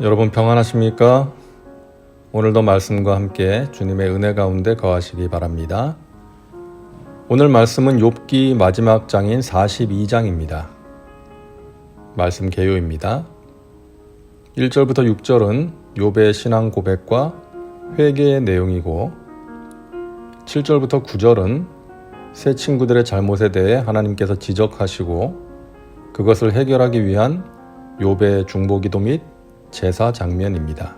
여러분 평안하십니까? 오늘도 말씀과 함께 주님의 은혜 가운데 거하시기 바랍니다. 오늘 말씀은 욥기 마지막 장인 42장입니다. 말씀 개요입니다. 1절부터 6절은 욥의 신앙 고백과 회개의 내용이고 7절부터 9절은 새 친구들의 잘못에 대해 하나님께서 지적하시고 그것을 해결하기 위한 욥의 중보기도 및 제사 장면입니다.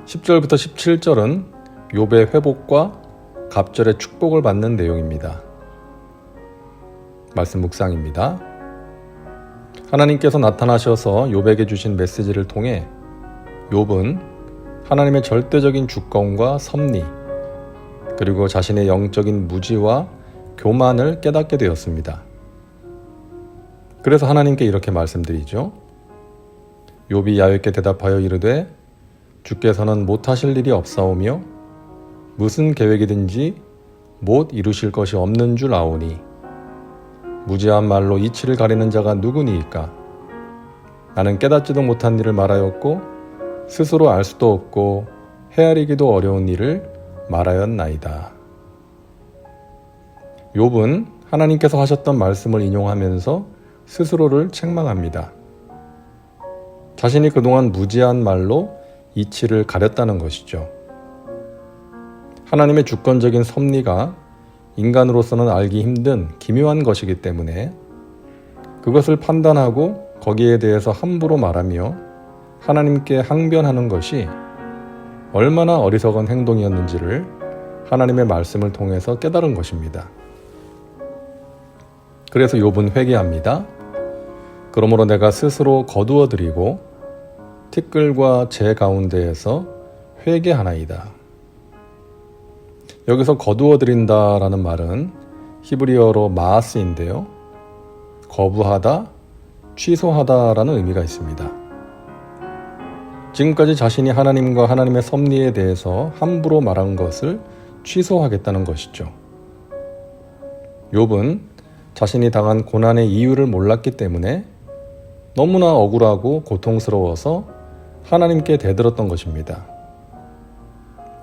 10절부터 17절은 욥의 회복과 갑절의 축복을 받는 내용입니다. 말씀 묵상입니다. 하나님께서 나타나셔서 욥에게 주신 메시지를 통해 욥은 하나님의 절대적인 주권과 섭리 그리고 자신의 영적인 무지와 교만을 깨닫게 되었습니다. 그래서 하나님께 이렇게 말씀드리죠. 욥이 야훼께 대답하여 이르되 주께서는 못하실 일이 없사오며 무슨 계획이든지 못 이루실 것이 없는 줄 아오니 무지한 말로 이치를 가리는 자가 누구니이까 나는 깨닫지도 못한 일을 말하였고 스스로 알 수도 없고 헤아리기도 어려운 일을 말하였나이다. 욥은 하나님께서 하셨던 말씀을 인용하면서 스스로를 책망합니다. 자신이 그동안 무지한 말로 이치를 가렸다는 것이죠. 하나님의 주권적인 섭리가 인간으로서는 알기 힘든 기묘한 것이기 때문에 그것을 판단하고 거기에 대해서 함부로 말하며 하나님께 항변하는 것이 얼마나 어리석은 행동이었는지를 하나님의 말씀을 통해서 깨달은 것입니다. 그래서 욥은 회개합니다. 그러므로 내가 스스로 거두어드리고 티끌과 재 가운데에서 회개하나이다. 여기서 거두어드린다라는 말은 히브리어로 마아스인데요. 거부하다, 취소하다라는 의미가 있습니다. 지금까지 자신이 하나님과 하나님의 섭리에 대해서 함부로 말한 것을 취소하겠다는 것이죠. 욥은 자신이 당한 고난의 이유를 몰랐기 때문에 너무나 억울하고 고통스러워서 하나님께 대들었던 것입니다.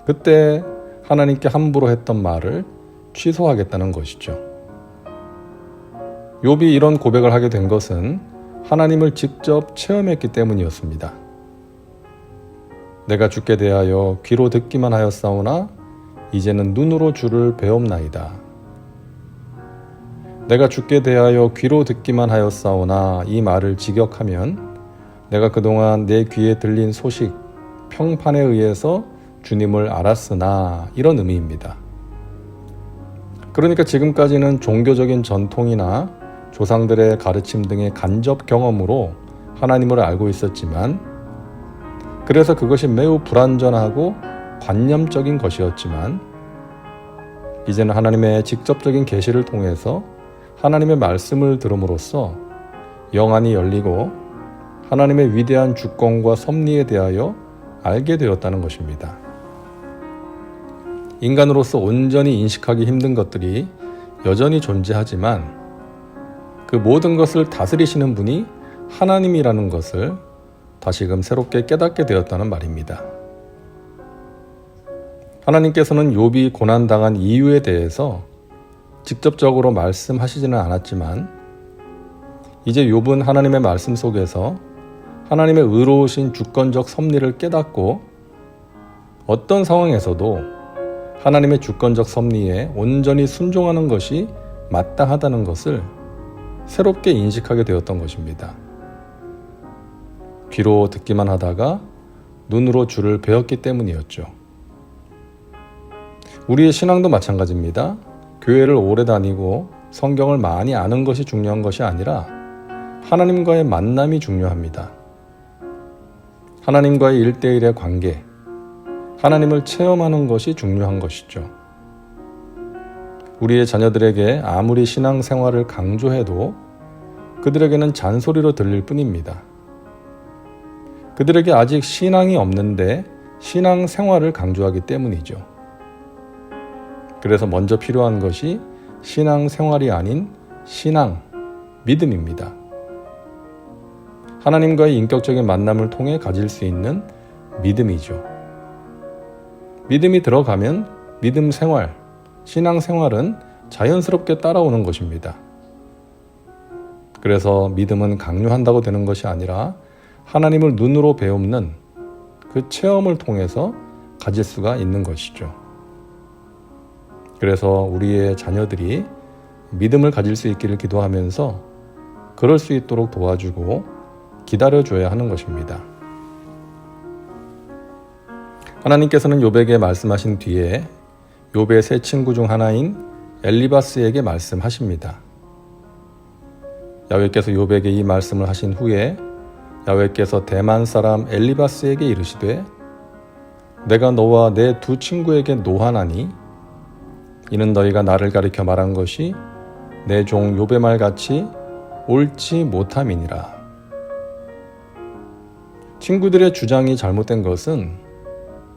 그때 하나님께 함부로 했던 말을 취소하겠다는 것이죠. 욥이 이런 고백을 하게 된 것은 하나님을 직접 체험했기 때문이었습니다. 내가 주께 대하여 귀로 듣기만 하였사오나 이제는 눈으로 주를 배옵나이다. 내가 주께 대하여 귀로 듣기만 하였사오나 이 말을 직역하면 내가 그동안 내 귀에 들린 소식, 평판에 의해서 주님을 알았으나 이런 의미입니다. 그러니까 지금까지는 종교적인 전통이나 조상들의 가르침 등의 간접 경험으로 하나님을 알고 있었지만 그래서 그것이 매우 불완전하고 관념적인 것이었지만 이제는 하나님의 직접적인 계시를 통해서 하나님의 말씀을 들음으로써 영안이 열리고 하나님의 위대한 주권과 섭리에 대하여 알게 되었다는 것입니다. 인간으로서 온전히 인식하기 힘든 것들이 여전히 존재하지만 그 모든 것을 다스리시는 분이 하나님이라는 것을 다시금 새롭게 깨닫게 되었다는 말입니다. 하나님께서는 욥이 고난당한 이유에 대해서 직접적으로 말씀하시지는 않았지만 이제 욥은 하나님의 말씀 속에서 하나님의 의로우신 주권적 섭리를 깨닫고 어떤 상황에서도 하나님의 주권적 섭리에 온전히 순종하는 것이 마땅하다는 것을 새롭게 인식하게 되었던 것입니다. 귀로 듣기만 하다가 눈으로 주를 배웠기 때문이었죠. 우리의 신앙도 마찬가지입니다. 교회를 오래 다니고 성경을 많이 아는 것이 중요한 것이 아니라 하나님과의 만남이 중요합니다. 하나님과의 1대1의 관계, 하나님을 체험하는 것이 중요한 것이죠. 우리의 자녀들에게 아무리 신앙생활을 강조해도 그들에게는 잔소리로 들릴 뿐입니다. 그들에게 아직 신앙이 없는데 신앙 생활을 강조하기 때문이죠. 그래서 먼저 필요한 것이 신앙 생활이 아닌 신앙, 믿음입니다. 하나님과의 인격적인 만남을 통해 가질 수 있는 믿음이죠. 믿음이 들어가면 믿음 생활, 신앙 생활은 자연스럽게 따라오는 것입니다. 그래서 믿음은 강요한다고 되는 것이 아니라 하나님을 눈으로 배움는 그 체험을 통해서 가질 수가 있는 것이죠. 그래서 우리의 자녀들이 믿음을 가질 수 있기를 기도하면서 그럴 수 있도록 도와주고 기다려줘야 하는 것입니다. 하나님께서는 욥에게 말씀하신 뒤에 욥의 세 친구 중 하나인 엘리바스에게 말씀하십니다. 야훼께서 욥에게 이 말씀을 하신 후에 야훼께서 대만 사람 엘리바스에게 이르시되 내가 너와 내 두 친구에게 노하나니 이는 너희가 나를 가리켜 말한 것이 내 종 욥의 말같이 옳지 못함이니라. 친구들의 주장이 잘못된 것은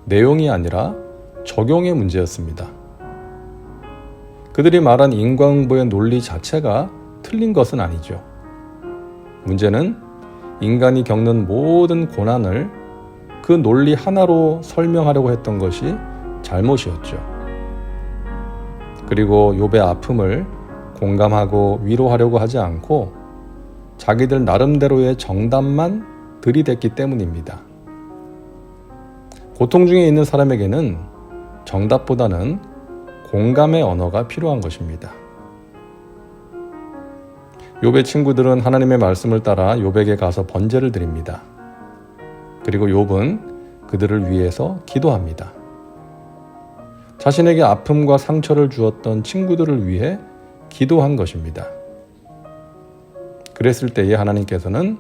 내용이 아니라 적용의 문제였습니다. 그들이 말한 인과응보의 논리 자체가 틀린 것은 아니죠. 문제는 인간이 겪는 모든 고난을 그 논리 하나로 설명하려고 했던 것이 잘못이었죠. 그리고 욥의 아픔을 공감하고 위로하려고 하지 않고 자기들 나름대로의 정답만 들이댔기 때문입니다. 고통 중에 있는 사람에게는 정답보다는 공감의 언어가 필요한 것입니다. 욥의 친구들은 하나님의 말씀을 따라 욥에게 가서 번제를 드립니다. 그리고 욥은 그들을 위해서 기도합니다. 자신에게 아픔과 상처를 주었던 친구들을 위해 기도한 것입니다. 그랬을 때에 하나님께서는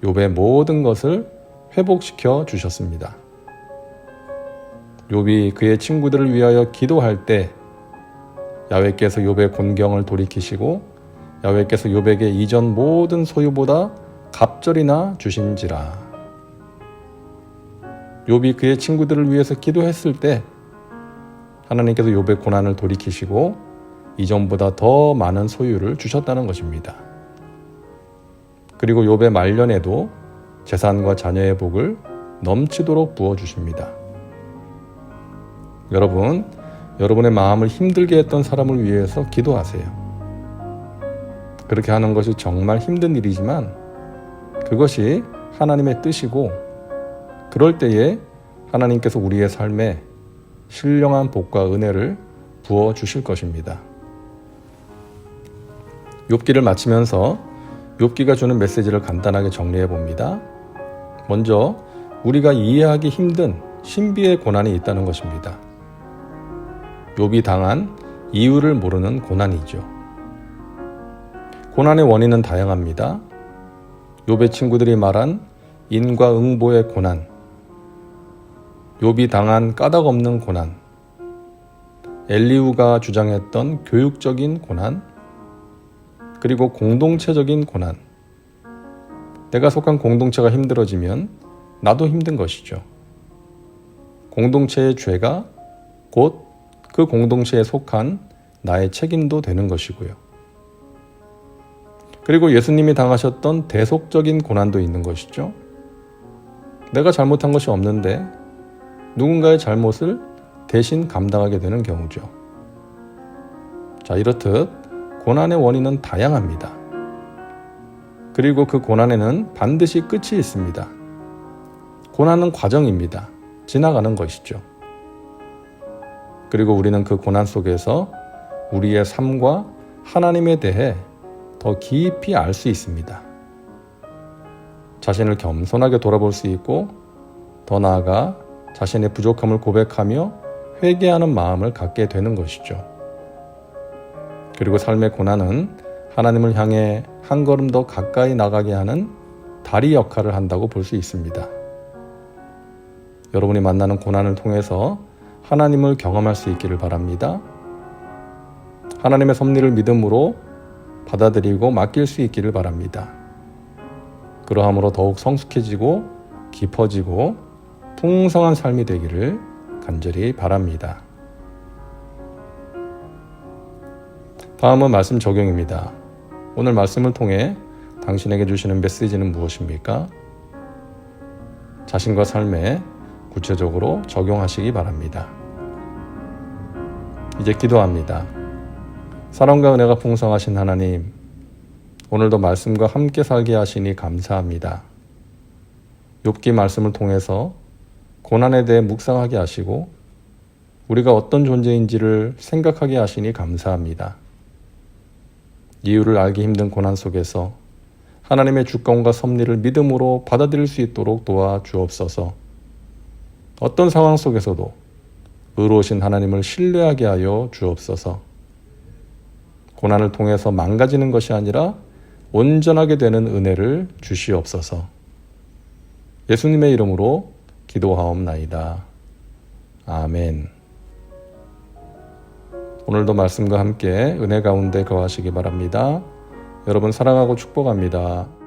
욥의 모든 것을 회복시켜 주셨습니다. 욥이 그의 친구들을 위하여 기도할 때 야훼께서 욥의 곤경을 돌이키시고 야훼께서 욥에게 이전 모든 소유보다 갑절이나 주신지라. 욥이 그의 친구들을 위해서 기도했을 때 하나님께서 욥의 고난을 돌이키시고 이전보다 더 많은 소유를 주셨다는 것입니다. 그리고 욥의 말년에도 재산과 자녀의 복을 넘치도록 부어주십니다. 여러분, 여러분의 마음을 힘들게 했던 사람을 위해서 기도하세요. 그렇게 하는 것이 정말 힘든 일이지만 그것이 하나님의 뜻이고 그럴 때에 하나님께서 우리의 삶에 신령한 복과 은혜를 부어주실 것입니다. 욥기를 마치면서 욥기가 주는 메시지를 간단하게 정리해 봅니다. 먼저 우리가 이해하기 힘든 신비의 고난이 있다는 것입니다. 욥이 당한 이유를 모르는 고난이죠. 고난의 원인은 다양합니다. 욥의 친구들이 말한 인과응보의 고난, 욥이 당한 까닭없는 고난, 엘리후가 주장했던 교육적인 고난, 그리고 공동체적인 고난. 내가 속한 공동체가 힘들어지면 나도 힘든 것이죠. 공동체의 죄가 곧 그 공동체에 속한 나의 책임도 되는 것이고요. 그리고 예수님이 당하셨던 대속적인 고난도 있는 것이죠. 내가 잘못한 것이 없는데 누군가의 잘못을 대신 감당하게 되는 경우죠. 자, 이렇듯 고난의 원인은 다양합니다. 그리고 그 고난에는 반드시 끝이 있습니다. 고난은 과정입니다. 지나가는 것이죠. 그리고 우리는 그 고난 속에서 우리의 삶과 하나님에 대해 더 깊이 알 수 있습니다. 자신을 겸손하게 돌아볼 수 있고 더 나아가 자신의 부족함을 고백하며 회개하는 마음을 갖게 되는 것이죠. 그리고 삶의 고난은 하나님을 향해 한 걸음 더 가까이 나가게 하는 다리 역할을 한다고 볼 수 있습니다. 여러분이 만나는 고난을 통해서 하나님을 경험할 수 있기를 바랍니다. 하나님의 섭리를 믿음으로 받아들이고 맡길 수 있기를 바랍니다. 그러함으로 더욱 성숙해지고 깊어지고 풍성한 삶이 되기를 간절히 바랍니다. 다음은 말씀 적용입니다. 오늘 말씀을 통해 당신에게 주시는 메시지는 무엇입니까? 자신과 삶에 구체적으로 적용하시기 바랍니다. 이제 기도합니다. 사랑과 은혜가 풍성하신 하나님, 오늘도 말씀과 함께 살게 하시니 감사합니다. 욥기 말씀을 통해서 고난에 대해 묵상하게 하시고 우리가 어떤 존재인지를 생각하게 하시니 감사합니다. 이유를 알기 힘든 고난 속에서 하나님의 주권과 섭리를 믿음으로 받아들일 수 있도록 도와주옵소서. 어떤 상황 속에서도 의로우신 하나님을 신뢰하게 하여 주옵소서. 고난을 통해서 망가지는 것이 아니라 온전하게 되는 은혜를 주시옵소서. 예수님의 이름으로 기도하옵나이다. 아멘. 오늘도 말씀과 함께 은혜 가운데 거하시기 바랍니다. 여러분 사랑하고 축복합니다.